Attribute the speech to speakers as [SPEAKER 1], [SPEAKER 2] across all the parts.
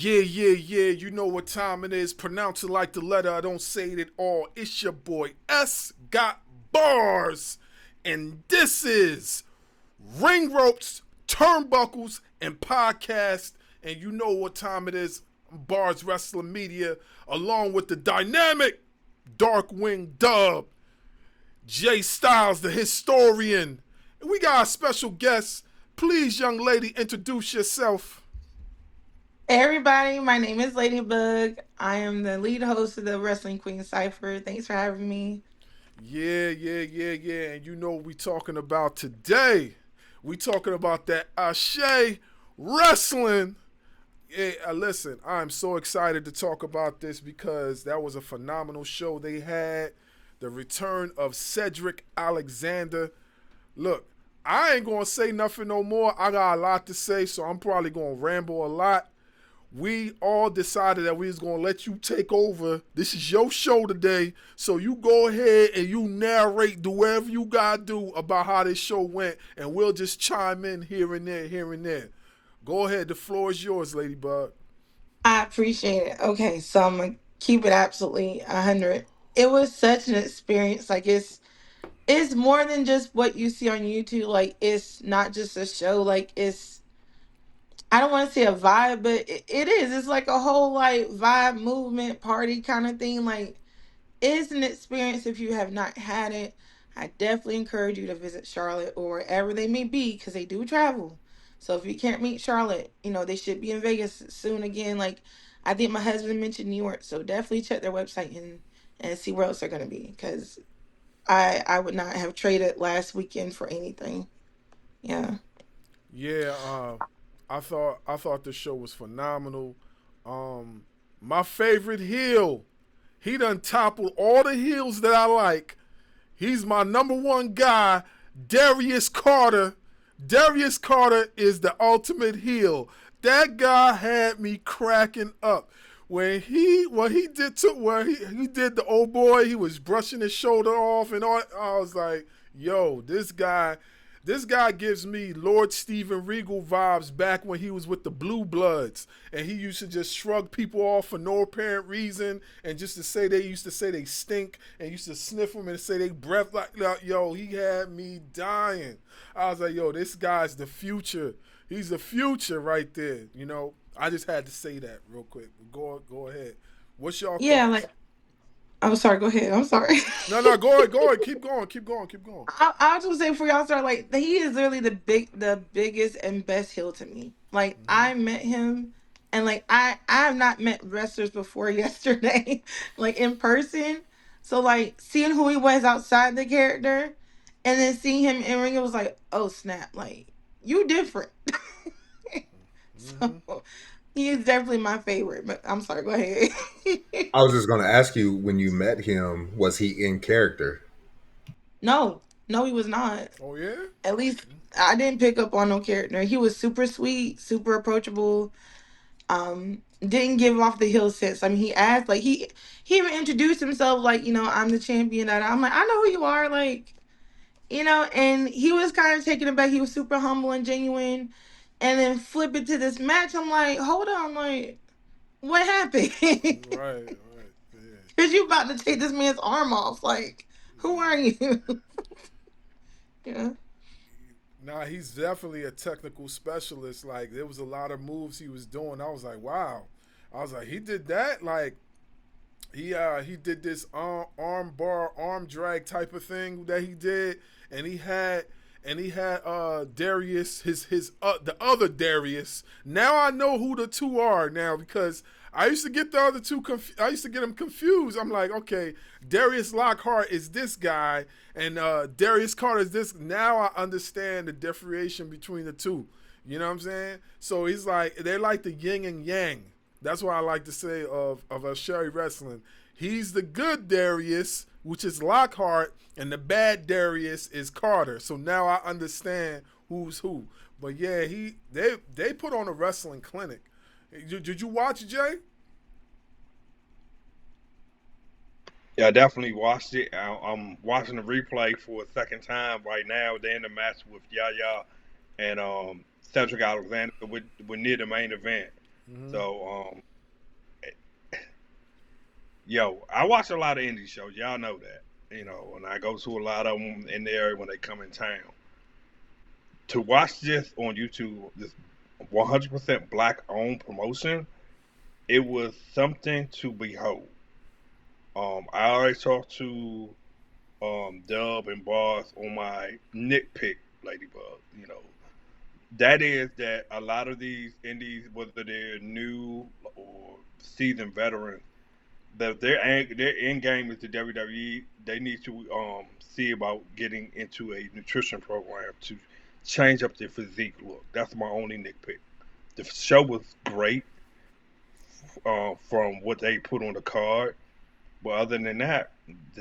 [SPEAKER 1] Yeah. You know what time it is. Pronounce it like the letter. I don't say it at all. It's your boy Eszgotbarz. And this is Ring Ropes, Turnbuckles, and Podcast. And you know what time it is. Barz Wrestling Media, along with the dynamic Darkwing Dubb, Jay Stylez, the historian. And we got a special guest. Please, young lady, introduce yourself.
[SPEAKER 2] Hey everybody, my name is Ladybug. I am the lead host of the Wrestling Queen Cipher. Thanks for having me.
[SPEAKER 1] Yeah. And you know what we talking about today. We talking about that Ashe Wrestling. Yeah, listen, I'm so excited to talk about this because that was a phenomenal show they had. The return of Cedric Alexander. Look, I ain't going to say nothing no more. I got a lot to say, so I'm probably going to ramble a lot. We all decided that we was going to let you take over. This is your show today, so you go ahead and you narrate, do whatever you got to do about how this show went, and we'll just chime in here and there. Go ahead, the floor is yours, Ladybug.
[SPEAKER 2] I appreciate it. Okay, so I'm gonna keep it absolutely 100. It was such an experience. It's more than just what you see on YouTube. Like it's not just a show. Like it's I don't want to say a vibe, but it is. It's like a whole like vibe movement party kind of thing. Like it's an experience if you have not had it. I definitely encourage you to visit Charlotte or wherever they may be because they do travel. So if you can't meet Charlotte, they should be in Vegas soon again. Like I think my husband mentioned New York, so definitely check their website and see where else they're gonna be because I would not have traded last weekend for anything. Yeah.
[SPEAKER 1] Yeah, I thought the show was phenomenal. My favorite heel, he done toppled all the heels that I like. He's my number one guy, Darrius Carter. Darrius Carter is the ultimate heel. That guy had me cracking up. When he did the old boy, he was brushing his shoulder off and all. I was like, yo, this guy gives me Lord Steven Regal vibes back when he was with the Blue Bloods. And he used to just shrug people off for no apparent reason. And just to say they used to say they stink and used to sniff them and say they breath like, yo, he had me dying. I was like, yo, this guy's the future. He's the future right there. I just had to say that real quick. Go ahead. What's y'all
[SPEAKER 2] Yeah,
[SPEAKER 1] thoughts?
[SPEAKER 2] like I'm sorry, go ahead. I'm sorry.
[SPEAKER 1] No, go ahead. Keep going.
[SPEAKER 2] I was gonna say for y'all start like he is literally the biggest and best heel to me. Like
[SPEAKER 1] Mm-hmm.
[SPEAKER 2] I met him and like I have not met wrestlers before yesterday, like in person. So like seeing who he was outside the character and then seeing him in ring, it was like, oh snap, like you different.
[SPEAKER 1] Mm-hmm.
[SPEAKER 2] So he is definitely my favorite. But I'm sorry, go ahead.
[SPEAKER 3] I was just going to ask you, when you met him, was he in character?
[SPEAKER 2] No, no, he was not.
[SPEAKER 1] Oh, yeah?
[SPEAKER 2] At least I didn't pick up on no character. He was super sweet, super approachable. Didn't give off the heel sense. I mean, he asked like he even introduced himself like I'm the champion. And I'm like I know who you are, like and he was kind of taken aback. He was super humble and genuine, and then flip it to this match. I'm like, hold on, like what happened?
[SPEAKER 1] Right. Yeah.
[SPEAKER 2] Cause you about to take this man's arm off. Like who are you? Yeah.
[SPEAKER 1] Nah, he's definitely a technical specialist. Like, there was a lot of moves he was doing. I was like, wow. I was like, he did that? Like, he did this arm bar, arm drag type of thing that he did. And he had Darrius, his the other Darrius. Now I know who the two are now because I used to get the other two. I used to get them confused. I'm like, okay, Darrius Lockhart is this guy, and Darrius Carter is this. Now I understand the differentiation between the two. You know what I'm saying? So he's like, they're like the yin and yang. That's what I like to say of a Sherry Wrestling. He's the good Darrius, which is Lockhart, and the bad Darrius is Carter. So now I understand who's who. But yeah, they put on a wrestling clinic. Did you watch, Jay?
[SPEAKER 4] Yeah, I definitely watched it. I'm watching the replay for a second time right now. They're in the match with Yaya and Cedric Alexander. We're near the main event.
[SPEAKER 1] Mm-hmm.
[SPEAKER 4] So, yo, I watch a lot of indie shows. Y'all know that. And I go to a lot of them in the area when they come in town. To watch this on YouTube, this 100% black owned promotion, it was something to behold. I already talked to Dub and Barz on my nitpick Ladybug. That is that a lot of these indies, whether they're new or seasoned veterans, that their end game is the WWE. They need to see about getting into a nutrition program to change up their physique look. That's my only nitpick. The show was great from what they put on the card, but other than that,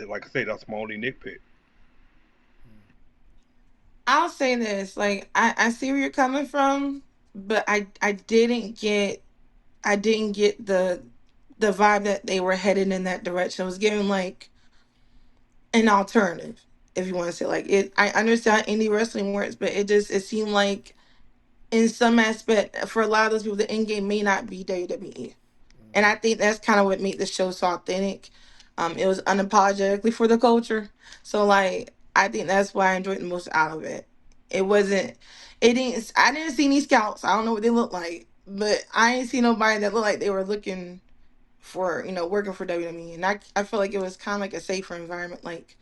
[SPEAKER 4] like I say, that's my only nitpick.
[SPEAKER 2] I'll say this, like I see where you're coming from, but I didn't get the vibe that they were headed in that direction. It was giving like an alternative, if you want to say like it. I understand how indie wrestling works, but it seemed like in some aspect for a lot of those people the end game may not be WWE. And I think that's kind of what made the show so authentic. It was unapologetically for the culture. So like I think that's why I enjoyed the most out of it. It wasn't I didn't see any scouts. I don't know what they look like. But I ain't see nobody that looked like they were looking for, working for WWE. And I feel like it was kind of like a safer environment. Like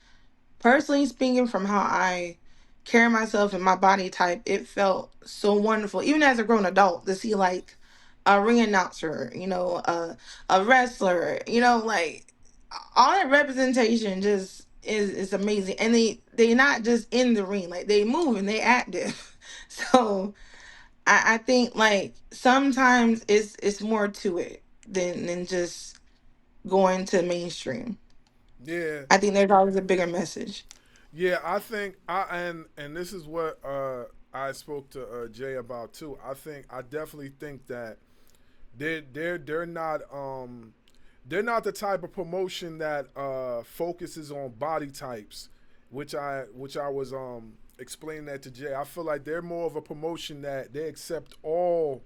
[SPEAKER 2] personally speaking, from how I carry myself and my body type, it felt so wonderful, even as a grown adult, to see like a ring announcer, a wrestler, like all that representation just is amazing. And they not just in the ring, like they move and they active. So I think like sometimes it's more to it than just going to mainstream.
[SPEAKER 1] Yeah,
[SPEAKER 2] I think there's always a bigger message.
[SPEAKER 1] yeah. I think and this is what I spoke to Jay about too. I definitely think that they're not they're not the type of promotion that focuses on body types, which I was explaining that to Jay. I feel like they're more of a promotion that they accept all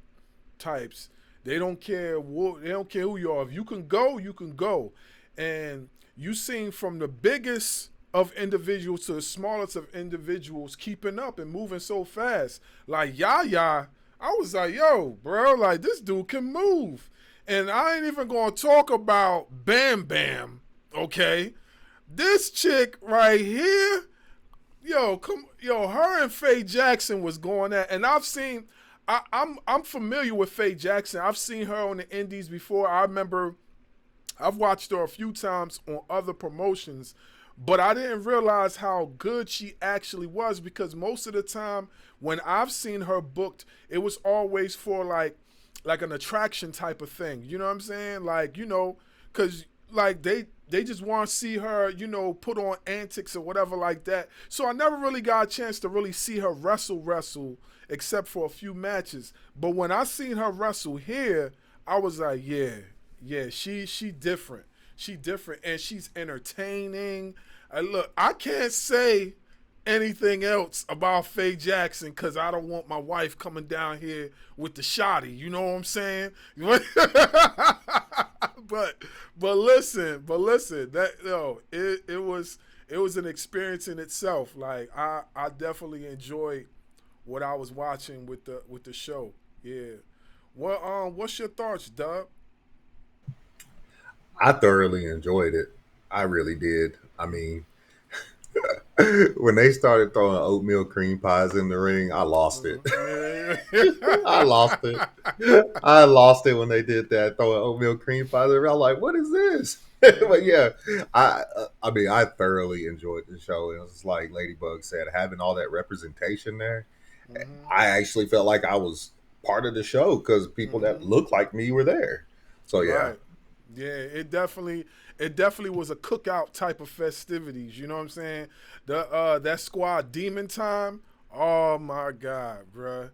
[SPEAKER 1] types. They don't care who you are. If you can go, you can go. And you seen from the biggest of individuals to the smallest of individuals keeping up and moving so fast. Like Yaya, I was like, yo, bro, like this dude can move. And I ain't even gonna talk about Bam Bam, okay? This chick right here, her and Faye Jackson was going at, and I'm familiar with Faye Jackson. I've seen her on the Indies before. I remember I've watched her a few times on other promotions, but I didn't realize how good she actually was because most of the time when I've seen her booked, it was always for like an attraction type of thing. You know what I'm saying? Like, because like they just want to see her, put on antics or whatever like that. So I never really got a chance to really see her wrestle, except for a few matches. But when I seen her wrestle here, I was like, yeah, she different. She different and she's entertaining. Look, I can't say anything else about Faye Jackson because I don't want my wife coming down here with the shotty. You know what I'm saying? but listen, that it was an experience in itself. Like I definitely enjoyed what I was watching with the show. Yeah. Well, what's your thoughts, Dub?
[SPEAKER 3] I thoroughly enjoyed it. I really did. I mean, when they started throwing oatmeal cream pies in the ring, I lost it. I lost it. I lost it when they did that, throwing oatmeal cream pies in the ring. I'm like, what is this? But yeah, I mean, I thoroughly enjoyed the show. It was like Ladybug said, having all that representation there.
[SPEAKER 1] Mm-hmm.
[SPEAKER 3] I actually felt like I was part of the show because people that looked like me were there. So yeah.
[SPEAKER 1] Right. Yeah, it definitely was a cookout type of festivities. You know what I'm saying? That squad Demon Time. Oh my God, bruh.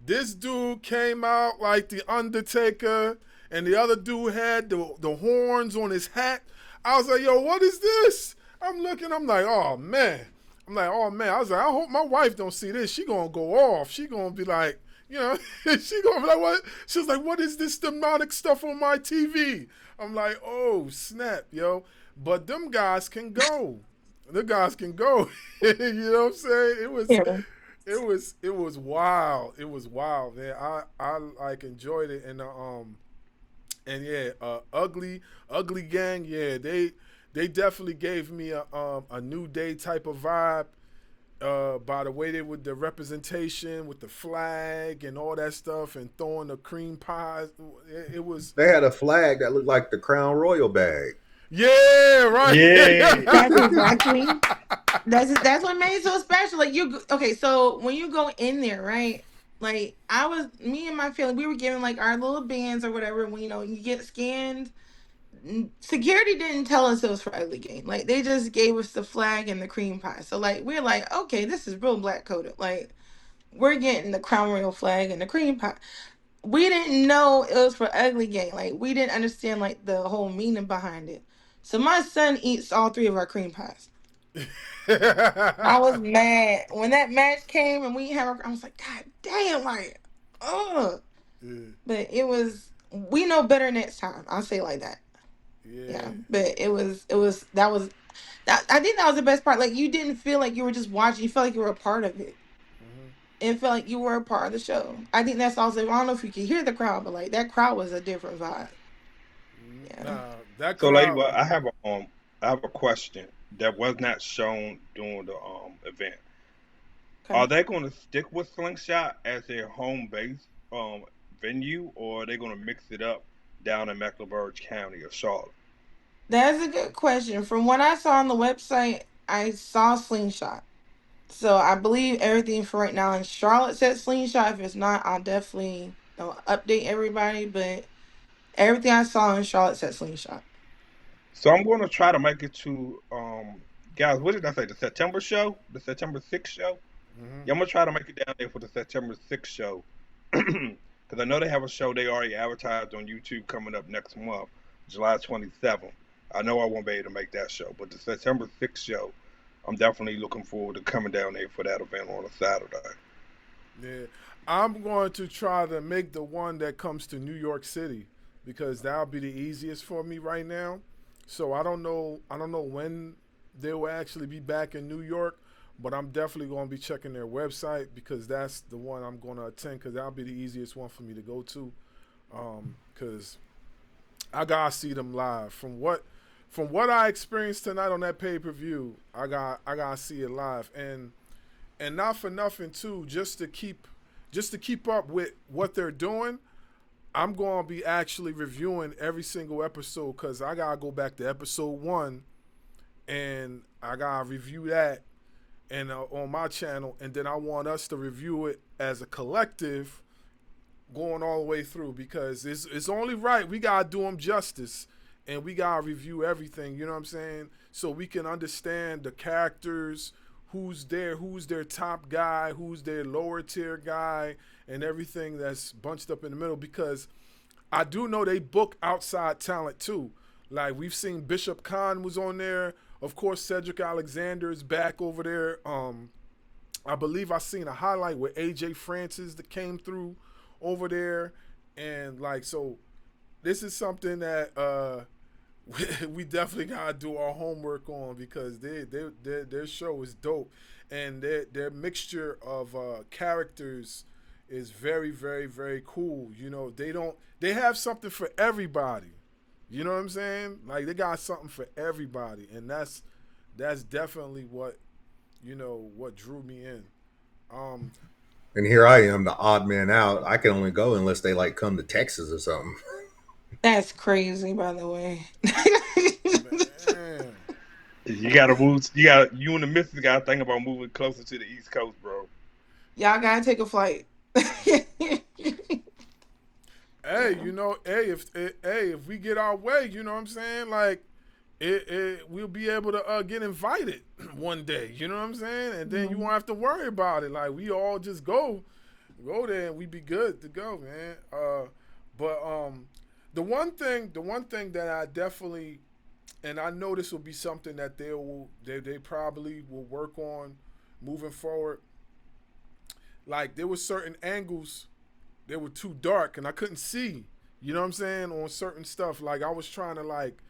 [SPEAKER 1] This dude came out like the Undertaker, and the other dude had the horns on his hat. I was like, yo, what is this? I'm looking. I'm like, oh man. I was like, I hope my wife don't see this. She gonna go off. She gonna be like, You know, she gonna be like, what? She's like, what is this demonic stuff on my TV? I'm like, oh snap, yo. But them guys can go. The guys can go. You know what I'm saying?
[SPEAKER 2] Yeah.
[SPEAKER 1] It was wild. It was wild, man. I like enjoyed it, and yeah, ugly gang. Yeah, they definitely gave me a New Day type of vibe. By the way they with the representation with the flag and all that stuff and throwing the cream pies, it was.
[SPEAKER 3] They had a flag that looked like the Crown Royal bag.
[SPEAKER 1] Yeah, right.
[SPEAKER 4] Yeah.
[SPEAKER 2] That's exactly. That's what made it so special. Like okay, so when you go in there, right? Like me and my family, we were given like our little bands or whatever. When you get scanned, security didn't tell us it was for Ugly Game. Like they just gave us the flag and the cream pie. So like we're like, okay, this is real black coded. Like we're getting the Crown Royal flag and the cream pie. We didn't know it was for Ugly Game. Like we didn't understand like the whole meaning behind it. So my son eats all three of our cream pies. I was mad when that match came and we had. I was like, God damn, like, ugh.
[SPEAKER 1] Yeah.
[SPEAKER 2] But it was. We know better next time. I'll say it like that. Yeah. But it was. That was. I think that was the best part. Like you didn't feel like you were just watching. You felt like you were a part of it.
[SPEAKER 1] Mm-hmm.
[SPEAKER 2] It felt like you were a part of the show. I think that's also. I don't know if you could hear the crowd, but like that crowd was a different vibe. Yeah.
[SPEAKER 1] Nah, that
[SPEAKER 4] So,
[SPEAKER 1] crowd.
[SPEAKER 4] Ladybug, I have a question that was not shown during the event.
[SPEAKER 2] Okay.
[SPEAKER 4] Are they going to stick with Slingshot as their home base venue, or are they going to mix it up down in Mecklenburg County or Charlotte?
[SPEAKER 2] That's a good question. From what I saw on the website, I saw Slingshot. So I believe everything for right now in Charlotte said Slingshot. If it's not, I'll definitely update everybody. But everything I saw in Charlotte said Slingshot.
[SPEAKER 4] So I'm going to try to make it to guys. What did I say? The September show, the September 6th show.
[SPEAKER 1] Mm-hmm.
[SPEAKER 4] Yeah, I'm gonna try to make it down there for the September 6th show because I know they have a show they already advertised on YouTube coming up next month, July 27th. I know I won't be able to make that show, but the September 6th show, I'm definitely looking forward to coming down there for that event on a Saturday.
[SPEAKER 1] Yeah, I'm going to try to make the one that comes to New York City because that'll be the easiest for me right now. So I don't know when they will actually be back in New York, but I'm definitely going to be checking their website because that's the one I'm going to attend because that'll be the easiest one for me to go to. Because I gotta see them live. From what I experienced tonight on that pay-per-view, I gotta see it live, and not for nothing too, just to keep up with what they're doing. I'm gonna be actually reviewing every single episode because I gotta go back to episode 1, and I gotta review that, and on my channel, and then I want us to review it as a collective, going all the way through because it's only right. We gotta do them justice. And we gotta review everything, you know what I'm saying? So we can understand the characters, who's their top guy, who's their lower tier guy, and everything that's bunched up in the middle. Because I do know they book outside talent too. Like we've seen Bishop Khan was on there. Of course, Cedric Alexander is back over there. I believe I seen a highlight with AJ Francis that came through over there, and like so. This is something that we definitely gotta do our homework on because their show is dope, and their mixture of characters is very, very, very cool. You know, they have something for everybody. You know what I'm saying? Like they got something for everybody, and that's definitely what drew me in.
[SPEAKER 3] And here I am, the odd man out. I can only go unless they like come to Texas or something.
[SPEAKER 2] That's crazy, by the way.
[SPEAKER 1] Man.
[SPEAKER 4] You gotta move. You and the missus gotta think about moving closer to the East Coast, bro.
[SPEAKER 2] Y'all gotta take a flight.
[SPEAKER 1] Hey, if we get our way, you know what I'm saying? Like, we'll be able to get invited one day. You know what I'm saying? And then you won't have to worry about it. Like, we all just go there, and we be good to go, man. But the one thing that I definitely, and I know this will be something that they probably will work on moving forward. Like, there were certain angles they were too dark and I couldn't see. You know what I'm saying? On certain stuff, like I was trying to like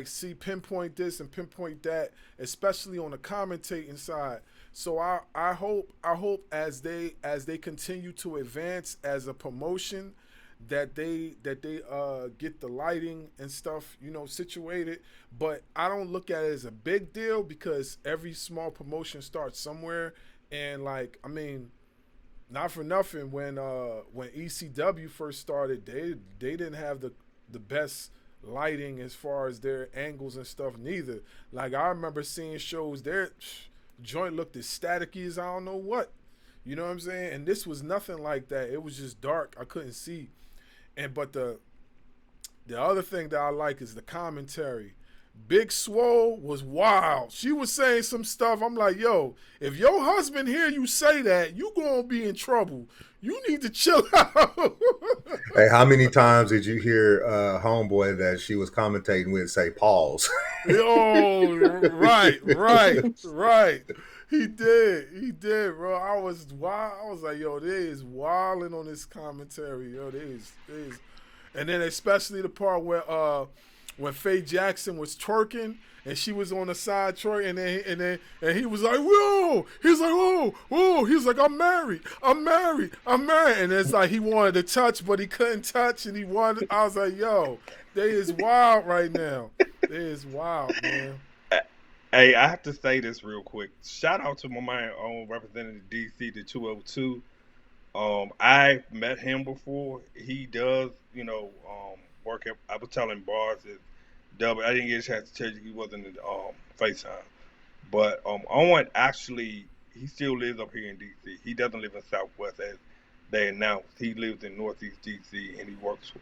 [SPEAKER 1] see pinpoint this and pinpoint that, especially on the commentating side. So I hope as they continue to advance as a promotion, that they get the lighting and stuff, you know, situated. But I don't look at it as a big deal because every small promotion starts somewhere. And like, I mean, not for nothing, when ECW first started, they didn't have the best lighting as far as their angles and stuff neither. Like I remember seeing shows, their joint looked as staticky as I don't know what. You know what I'm saying? And this was nothing like that. It was just dark. I couldn't see. But the other thing that I like is the commentary. Big Swole was wild. She was saying some stuff. I'm like, yo, if your husband hear you say that, you gonna be in trouble. You need to chill out.
[SPEAKER 3] Hey, how many times did you hear homeboy that she was commentating with say pause?
[SPEAKER 1] Oh, right. He did, bro. I was wild. I was like, yo, they is wilding on this commentary, yo. They is. And then especially the part where when Faye Jackson was twerking and she was on the side twerking, and he was like, whoa. He's like, whoa. He's like, I'm married. And it's like he wanted to touch, but he couldn't touch, and I was like, yo, they is wild right now. They is wild, man.
[SPEAKER 4] Hey, I have to say this real quick. Shout out to my man Representative DC, the 202. I've met him before. He does, work at, I was telling Barz that Dubb, I didn't get a chance to tell you he wasn't in FaceTime. But Owen actually, he still lives up here in DC. He doesn't live in Southwest as they announced. He lives in Northeast DC, and he works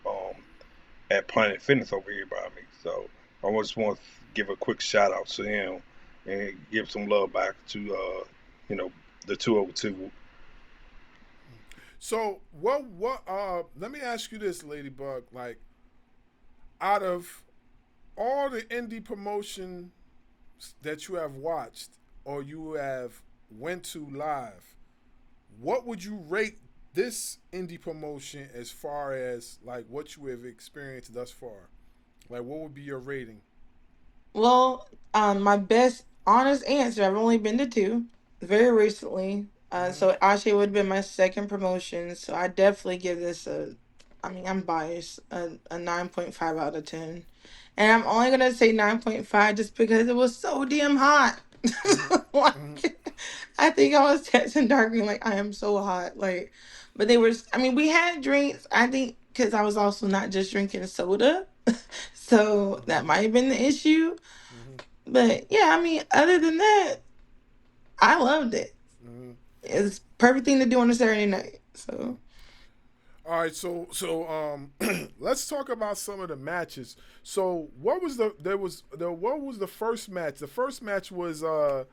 [SPEAKER 4] at Planet Fitness over here by me. So I just want to give a quick shout out to him and give some love back to the 202.
[SPEAKER 1] So what let me ask you this, Ladybug, like, out of all the indie promotions that you have watched or you have went to live, what would you rate this indie promotion as far as like what you have experienced thus far? Like, what would be your rating?
[SPEAKER 2] Well, my best honest answer, I've only been to two very recently. So Ashe would have been my second promotion. So I definitely give this I'm biased, a 9.5 out of 10. And I'm only going to say 9.5 just because it was so damn hot. Like, I think I was texting Darkwing like, I am so hot. Like, but we had drinks, I think, because I was also not just drinking soda. So that might have been the issue. But yeah, other than that, I loved it. It's perfect thing to do on a Saturday night. So
[SPEAKER 1] All right, so let's talk about some of the matches. So what was the first match? The first match was the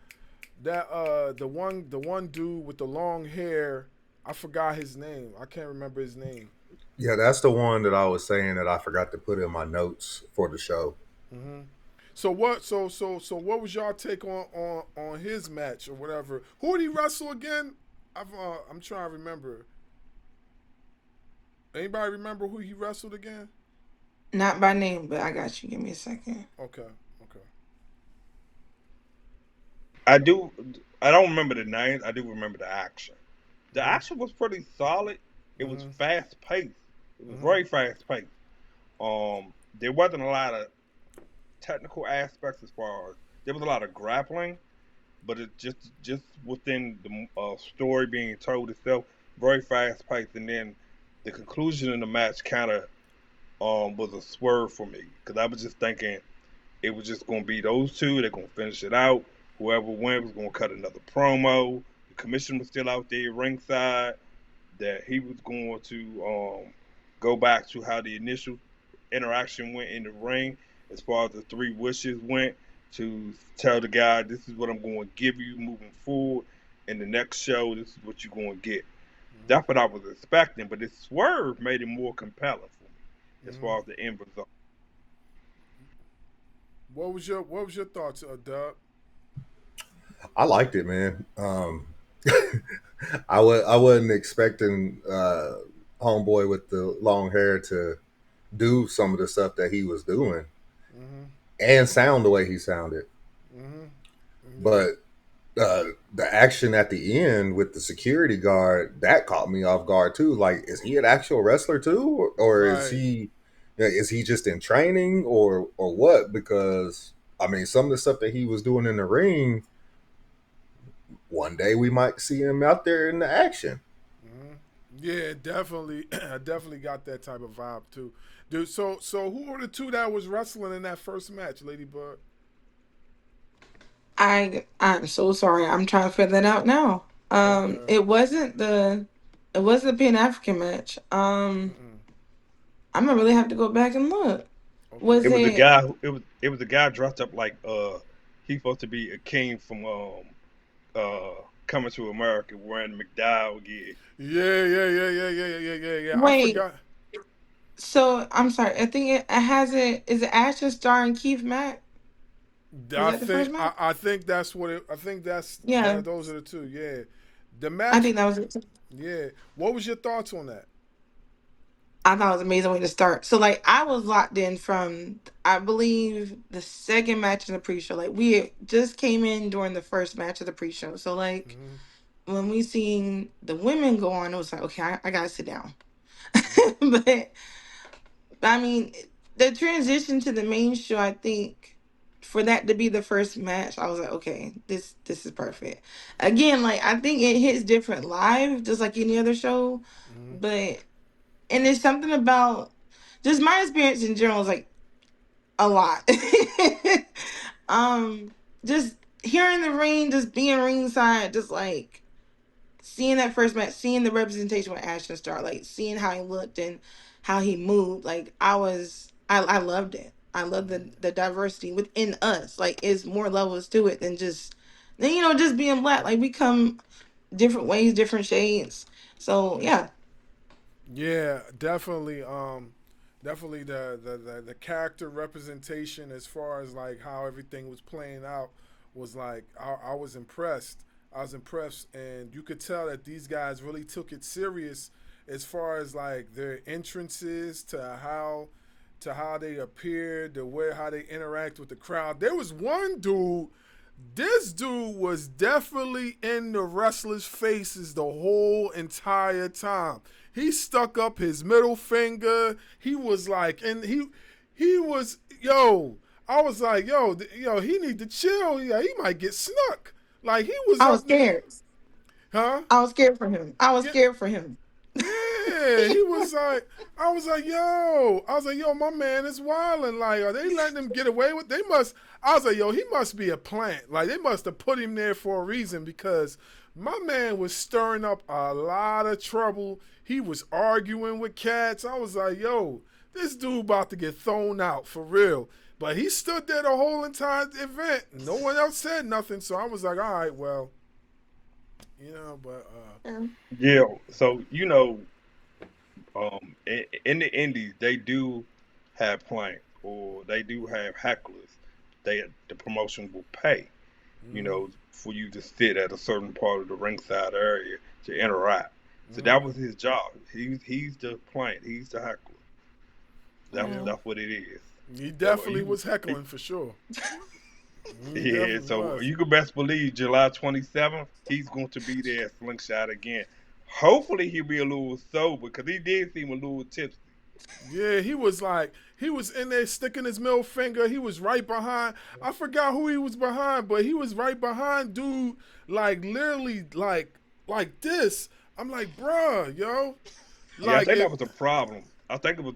[SPEAKER 1] one dude with the long hair. I forgot his name. I can't remember his name.
[SPEAKER 3] Yeah, that's the one that I was saying that I forgot to put in my notes for the show.
[SPEAKER 1] Mm-hmm. So what? So what was y'all take on his match or whatever? Who did he wrestle again? I'm trying to remember. Anybody remember who he wrestled again?
[SPEAKER 2] not by name, but I got you. Give me a second.
[SPEAKER 1] Okay.
[SPEAKER 4] I don't remember the names. I do remember the action. The action was pretty solid. It was fast paced. It was very fast paced. There wasn't a lot of technical aspects as far as there was a lot of grappling, but it just within the story being told itself, very fast paced. And then the conclusion of the match kind of was a swerve for me because I was just thinking it was just going to be those two. They're going to finish it out. Whoever wins was going to cut another promo. The commissioner was still out there ringside. That he was going to go back to how the initial interaction went in the ring as far as the three wishes went, to tell the guy, this is what I'm going to give you moving forward. In the next show, this is what you're going to get. That's what I was expecting, but this swerve made it more compelling for me as far as the end result.
[SPEAKER 1] What was your thoughts, Dubb?
[SPEAKER 3] I liked it, man. I wasn't expecting a homeboy with the long hair to do some of the stuff that he was doing and sound the way he sounded. But the action at the end with the security guard, that caught me off guard too. Like, is he an actual wrestler too, or is he just in training, or what? Because I mean, some of the stuff that he was doing in the ring, one day we might see him out there in the action.
[SPEAKER 1] Yeah, definitely. I definitely got that type of vibe too, dude. So who were the two that was wrestling in that first match, Ladybug?
[SPEAKER 2] I'm so sorry. I'm trying to figure that out now. It wasn't the Pan African match. I'm gonna really have to go back and look.
[SPEAKER 1] Okay.
[SPEAKER 2] Was
[SPEAKER 4] It was
[SPEAKER 2] it?
[SPEAKER 4] the guy. It was the guy dressed up like he's supposed to be a king from Coming to America, wearing the McDowell gear.
[SPEAKER 1] Yeah. I
[SPEAKER 2] Wait.
[SPEAKER 1] forgot.
[SPEAKER 2] So I'm sorry. I think it has it. Is it Ashton Starr and Keith Mack?
[SPEAKER 1] I
[SPEAKER 2] that the first
[SPEAKER 1] think
[SPEAKER 2] match?
[SPEAKER 1] I think that's what it. I think that's
[SPEAKER 2] Yeah,
[SPEAKER 1] those are the two. Yeah, the
[SPEAKER 2] I
[SPEAKER 1] match.
[SPEAKER 2] think that was it.
[SPEAKER 1] Yeah. What was your thoughts on that?
[SPEAKER 2] I thought it was an amazing way to start. So like I was locked in from I believe the second match in the pre-show. Like we had just came in during the first match of the pre-show. So like when we seen the women go on, it was like, okay, I gotta sit down. But I mean, the transition to the main show, I think for that to be the first match, I was like, okay, this is perfect. Again, like I think it hits different live, just like any other show. But and there's something about just my experience in general is like a lot. um, just hearing the ring, just being ringside, just like seeing that first match, seeing the representation with Ashton Starr, like seeing how he looked and how he moved, like I loved it. I love the diversity within us. Like it's more levels to it than just just being black. Like we come different ways, different shades. So yeah.
[SPEAKER 1] Yeah, definitely. Definitely the character representation as far as like how everything was playing out was like I was impressed. I was impressed, and you could tell that these guys really took it serious as far as like their entrances to how they appeared, to where how they interact with the crowd. There was one dude. This dude was definitely in the wrestlers' faces the whole entire time. He stuck up his middle finger. He was like, and he was, yo. I was like, yo, he need to chill. Yeah, he might get snuck. Like he was.
[SPEAKER 2] I was scared.
[SPEAKER 1] Huh?
[SPEAKER 2] I was scared for him.
[SPEAKER 1] Yeah.
[SPEAKER 2] Scared for him.
[SPEAKER 1] Yeah, he was like, I was like, yo, my man is wilding. Like, are they letting him get away with? I was like, yo, he must be a plant. Like, they must have put him there for a reason because my man was stirring up a lot of trouble. He was arguing with cats. I was like, yo, this dude about to get thrown out for real. But he stood there the whole entire event. No one else said nothing. So I was like, all right, well, but
[SPEAKER 4] Yeah. So in the indies, they do have planks or they do have hecklers. The promotion will pay, for you to sit at a certain part of the ringside area to interact. So that was his job. He's the plant. He's the heckler. That's what it is.
[SPEAKER 1] He definitely was heckling for sure.
[SPEAKER 4] Yeah, so you can best believe July 27th, he's going to be there at Slingshot again. Hopefully he'll be a little sober because he did seem a little tipsy.
[SPEAKER 1] Yeah, he was in there sticking his middle finger. He was right behind. I forgot who he was behind, but he was right behind dude, like literally like this. I'm like, bruh, yo.
[SPEAKER 4] Yeah, I think that was a problem. I think it was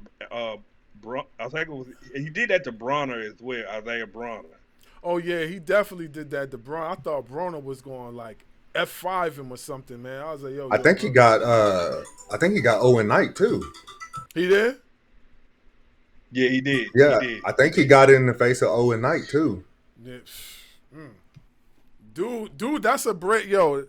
[SPEAKER 4] he did that to Bronner as well, Isaiah Bronner.
[SPEAKER 1] Oh yeah, he definitely did that to Bronner. I thought Bronner was going like F5 him or something, man. I was like, yo.
[SPEAKER 3] I think he got Owen Knight too.
[SPEAKER 1] He did?
[SPEAKER 4] Yeah, he did.
[SPEAKER 3] Yeah,
[SPEAKER 4] he did.
[SPEAKER 3] I think he got it in the face of Owen Knight too.
[SPEAKER 1] Yeah. Dude, that's a brave yo,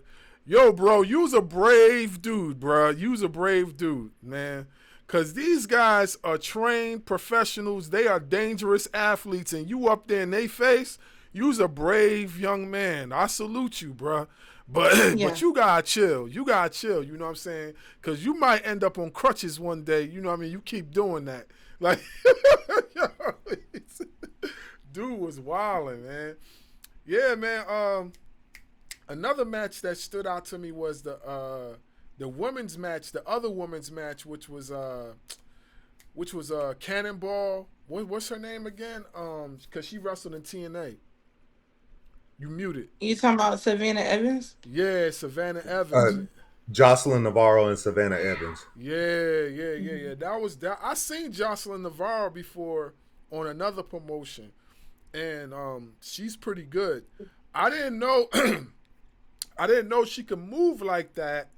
[SPEAKER 1] bro. You's a brave dude, bro. You's a brave dude, man. Because these guys are trained professionals. They are dangerous athletes. And you up there in their face, you's a brave young man. I salute you, bruh. But
[SPEAKER 2] Yeah.
[SPEAKER 1] you gotta chill. You gotta chill. You know what I'm saying? Because you might end up on crutches one day. You know what I mean? You keep doing that. Like, dude was wilding, man. Yeah, man. Another match that stood out to me was the women's match, the other women's match, which was Cannonball. What's her name again? Because she wrestled in TNA. You muted.
[SPEAKER 2] You talking about Savannah Evans?
[SPEAKER 1] Yeah, Savannah Evans.
[SPEAKER 3] Uh, Jocelyn Navarro and Savannah Evans.
[SPEAKER 1] Yeah. That was that. I seen Jocelyn Navarro before on another promotion, and she's pretty good. I didn't know, I didn't know she could move like that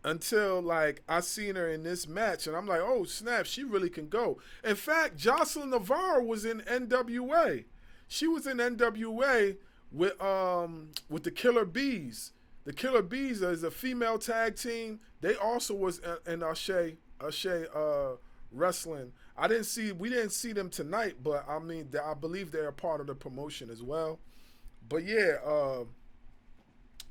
[SPEAKER 1] until like I seen her in this match, and I'm like, oh snap, she really can go. In fact, Jocelyn Navarro was in NWA. She was in NWA with the Killer Bees. The Killer Bees is a female tag team. They also was in Ashe Wrestling. We didn't see them tonight, but I mean, I believe they're a part of the promotion as well. But yeah,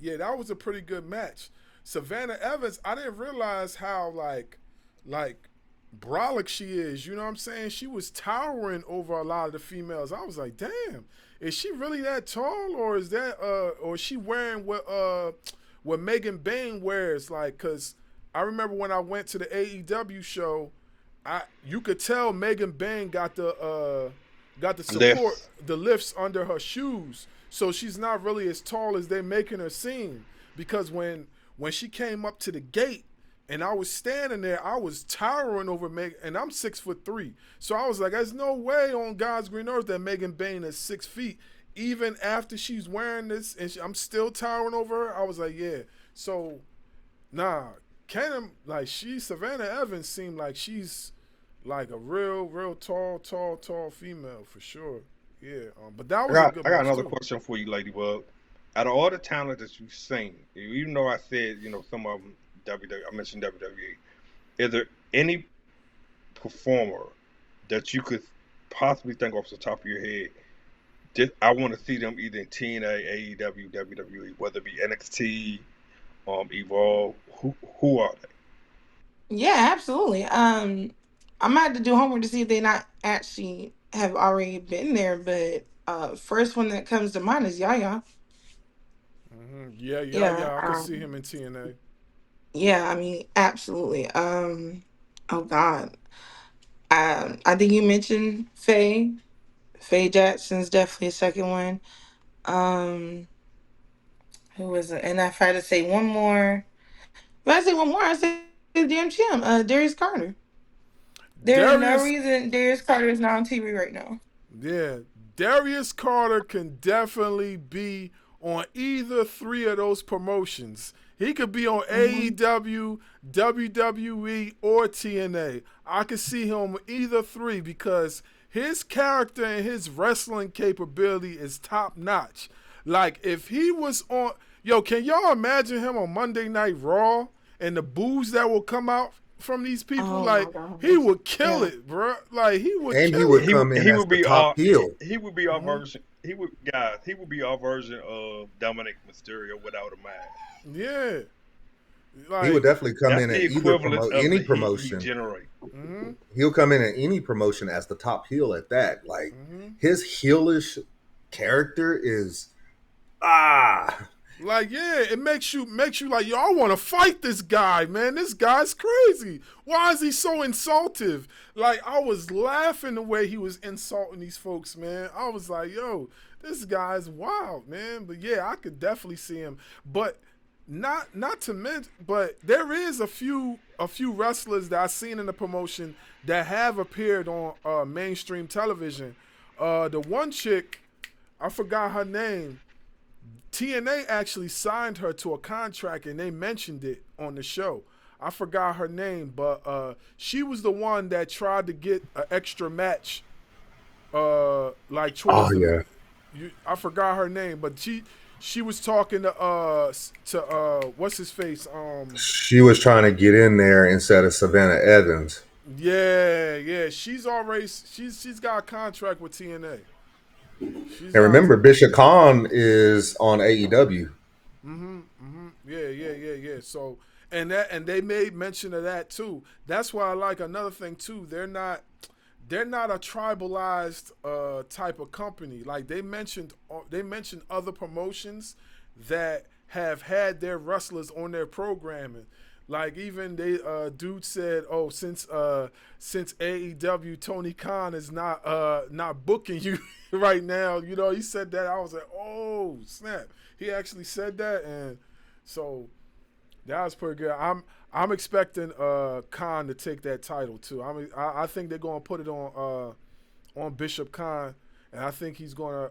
[SPEAKER 1] that was a pretty good match. Savannah Evans, I didn't realize how like brolic she is. You know what I'm saying? She was towering over a lot of the females. I was like, damn, is she really that tall, or is that or is she wearing what Megan Bain wears? Like, cause I remember when I went to the AEW show, you could tell Megan Bain got the support, the lifts under her shoes. So she's not really as tall as they making her seem. Because when she came up to the gate and I was standing there, I was towering over Megan, and I'm 6'3". So I was like, there's no way on God's green earth that Megan Bain is 6 feet. Even after she's wearing this and I'm still towering over her, I was like, yeah. So, nah, Savannah Evans seemed like she's like a real tall female for sure. Yeah, but that was a good match.
[SPEAKER 4] I got another
[SPEAKER 1] too.
[SPEAKER 4] question for you, Ladybug. Out of all the talent that you've seen, even though I said, some of them I mentioned WWE, is there any performer that you could possibly think off the top of your head? I want to see them either in TNA, AEW, WWE, whether it be NXT, Evolve. Who are they?
[SPEAKER 2] Yeah, absolutely. I'm gonna have to do homework to see if they not actually have already been there, but first one that comes to mind is Yaya.
[SPEAKER 1] Mm-hmm. Yeah.
[SPEAKER 2] Yeah,
[SPEAKER 1] I could see him in TNA.
[SPEAKER 2] yeah, I mean, absolutely. Oh God. I think you mentioned Faye. Faye Jackson's definitely a second one. Um, who was it? And if I had to say one more, if I say one more, I say damn Jim, Darius Carter. There is no
[SPEAKER 1] Darrius,
[SPEAKER 2] reason Darius Carter is not on TV right now.
[SPEAKER 1] yeah, Darrius Carter can definitely be on either three of those promotions. He could be on AEW, WWE, or TNA. I could see him either three because his character and his wrestling capability is top notch. Like if he was on, can y'all imagine him on Monday Night Raw and the boos that will come out from these people?
[SPEAKER 2] Oh
[SPEAKER 1] Like he would kill it, bro. Like he would.
[SPEAKER 3] And
[SPEAKER 1] kill
[SPEAKER 3] he would
[SPEAKER 1] it.
[SPEAKER 3] come in as the top heel.
[SPEAKER 4] He would be our version. He would be our version of Dominic Mysterio without a mask.
[SPEAKER 1] Yeah.
[SPEAKER 3] He would definitely come in at any
[SPEAKER 4] He
[SPEAKER 3] promotion.
[SPEAKER 4] generate.
[SPEAKER 3] He'll come in at any promotion as the top heel at that. Like his heelish character is
[SPEAKER 1] Like, yeah, it makes you like, yo, I want to fight this guy, man. This guy's crazy. Why is he so insultive? Like, I was laughing the way he was insulting these folks, man. I was like, yo, this guy's wild, man. But yeah, I could definitely see him. But not to mention, but there is a few wrestlers that I've seen in the promotion that have appeared on mainstream television. The one chick, I forgot her name. TNA actually signed her to a contract and they mentioned it on the show. I forgot her name, but she was the one that tried to get an extra match. I forgot her name, but she was talking to what's his face?
[SPEAKER 3] She was trying to get in there instead of Savannah Evans.
[SPEAKER 1] Yeah. She's got a contract with TNA.
[SPEAKER 3] And remember, Bishop Khan is on AEW.
[SPEAKER 1] Yeah. So and they made mention of that too. That's why I like another thing too. They're not a tribalized type of company. Like they mentioned other promotions that have had their wrestlers on their programming. Like even they dude said, "Oh, since AEW Tony Khan is not booking you right now," you know, he said that. I was like, "Oh snap!" He actually said that, and so that was pretty good. I'm expecting Khan to take that title too. I think they're gonna put it on Bishop Khan, and I think he's gonna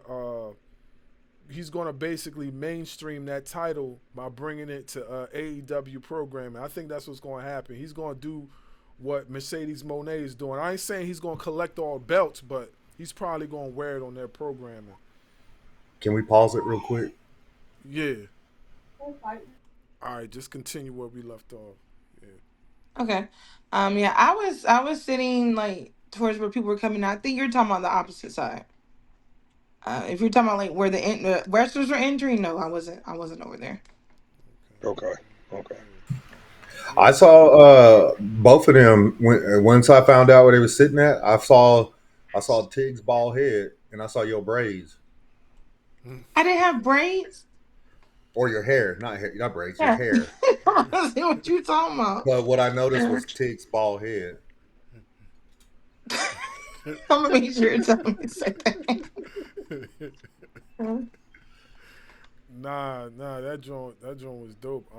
[SPEAKER 1] basically mainstream that title by bringing it to AEW programming. I think that's what's going to happen. He's going to do what Mercedes Moné is doing. I ain't saying he's going to collect all belts, but he's probably going to wear it on their programming.
[SPEAKER 3] Can we pause it real quick?
[SPEAKER 1] Yeah. All right, just continue where we left off. Yeah.
[SPEAKER 2] Okay. Yeah, I was sitting like towards where people were coming out. I think you're talking about the opposite side. If you're talking about like where the wrestlers were entering, no, I wasn't. I wasn't over there.
[SPEAKER 4] Okay.
[SPEAKER 3] I saw both of them once I found out where they were sitting at. I saw Tig's bald head, and I saw your braids.
[SPEAKER 2] I didn't have braids.
[SPEAKER 3] Or your hair, not braids,
[SPEAKER 2] Yeah.
[SPEAKER 3] your hair.
[SPEAKER 2] I don't see what you talking about.
[SPEAKER 3] But what I noticed was Tig's bald head.
[SPEAKER 2] I'm gonna make sure it's telling me to say that.
[SPEAKER 1] Nah, that joint was dope.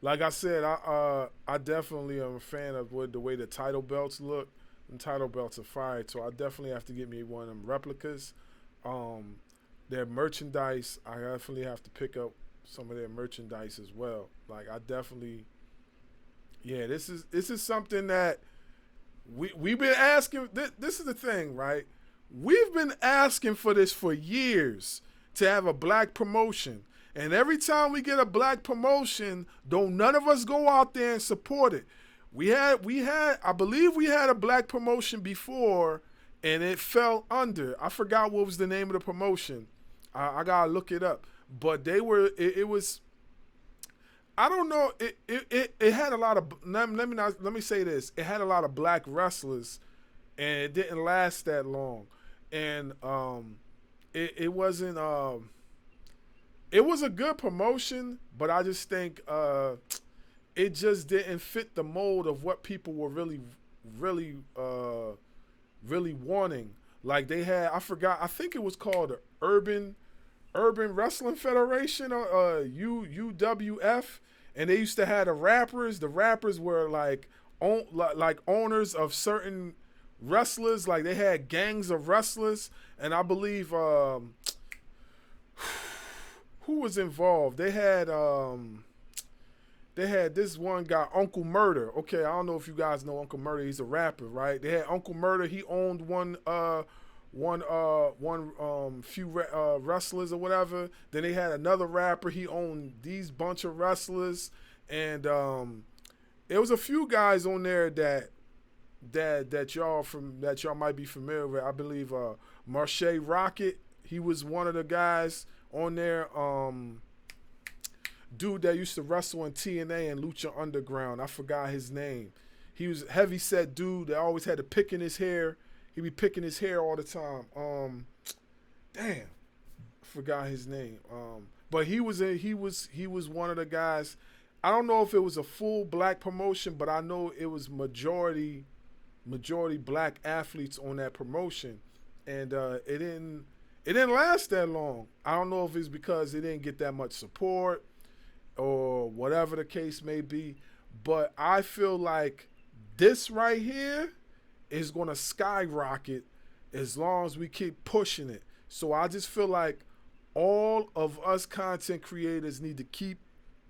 [SPEAKER 1] Like I said, I definitely am a fan of the way the title belts look. And title belts are fire, so I definitely have to get me one of them replicas. Their merchandise, I definitely have to pick up some of their merchandise as well. Like I definitely, yeah, this is something that we've been asking. This is the thing, right? We've been asking for this for years, to have a black promotion. And every time we get a black promotion, don't none of us go out there and support it. We had I believe we had a black promotion before and it fell under. I forgot what was the name of the promotion. I gotta look it up. But they were it was, I don't know, it had a lot of, let me say this. It had a lot of black wrestlers and it didn't last that long. And it wasn't it was a good promotion, but I just think it just didn't fit the mold of what people were really wanting. Like they had, I think it was called the Urban Wrestling Federation, or UWF, and they used to have the rappers. The rappers were like owners of certain wrestlers. Like they had gangs of wrestlers, and I believe who was involved. They had this one guy, Uncle Murder. Okay, I don't know if you guys know Uncle Murder. He's a rapper, right? They had Uncle Murder. He owned few wrestlers or whatever. Then they had another rapper. He owned these bunch of wrestlers, and it was a few guys on there that y'all might be familiar with. I believe Marche Rocket. He was one of the guys on there. Dude that used to wrestle in TNA and Lucha Underground. I forgot his name. He was a heavy set dude that always had a pick in his hair. He'd be picking his hair all the time. Damn, I forgot his name. But he was one of the guys. I don't know if it was a full black promotion, but I know it was majority black athletes on that promotion, and it didn't last that long. I don't know if it's because it didn't get that much support or whatever the case may be, but I feel like this right here is going to skyrocket as long as we keep pushing it. So I just feel like all of us content creators need to keep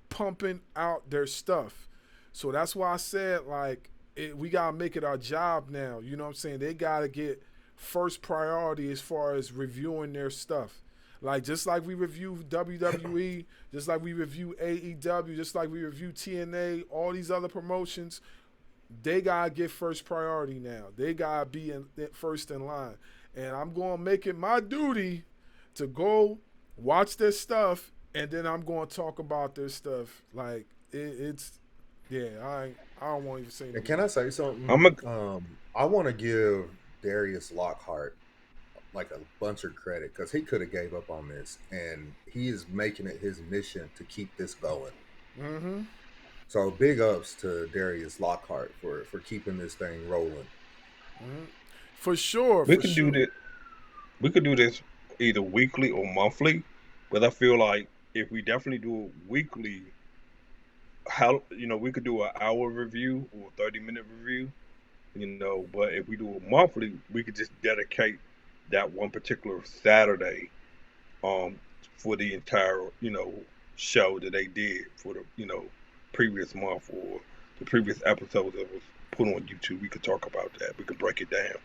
[SPEAKER 1] pumping out their stuff. So that's why I said, like, we got to make it our job now. You know what I'm saying? They got to get first priority as far as reviewing their stuff. Like, just like we review WWE, just like we review AEW, just like we review TNA, all these other promotions, they got to get first priority now. They got to be first in line. And I'm going to make it my duty to go watch their stuff and then I'm going to talk about this stuff. Like it's, yeah. I don't want to even say.
[SPEAKER 3] And can I say something?
[SPEAKER 4] I'm a
[SPEAKER 3] I want to give Darrius Lockhart like a bunch of credit because he could have gave up on this, and he is making it his mission to keep this going.
[SPEAKER 1] Mm-hmm.
[SPEAKER 3] So big ups to Darrius Lockhart for keeping this thing rolling.
[SPEAKER 1] Mm-hmm. For sure.
[SPEAKER 4] we
[SPEAKER 1] For
[SPEAKER 4] could
[SPEAKER 1] sure.
[SPEAKER 4] do this. We could do this either weekly or monthly, but I feel like if we definitely do it weekly, how we could do an hour review or 30-minute review, but if we do it monthly, we could just dedicate that one particular Saturday um for the entire show that they did for the previous month or the previous episode that was put on YouTube. We could talk about that. We could break it down.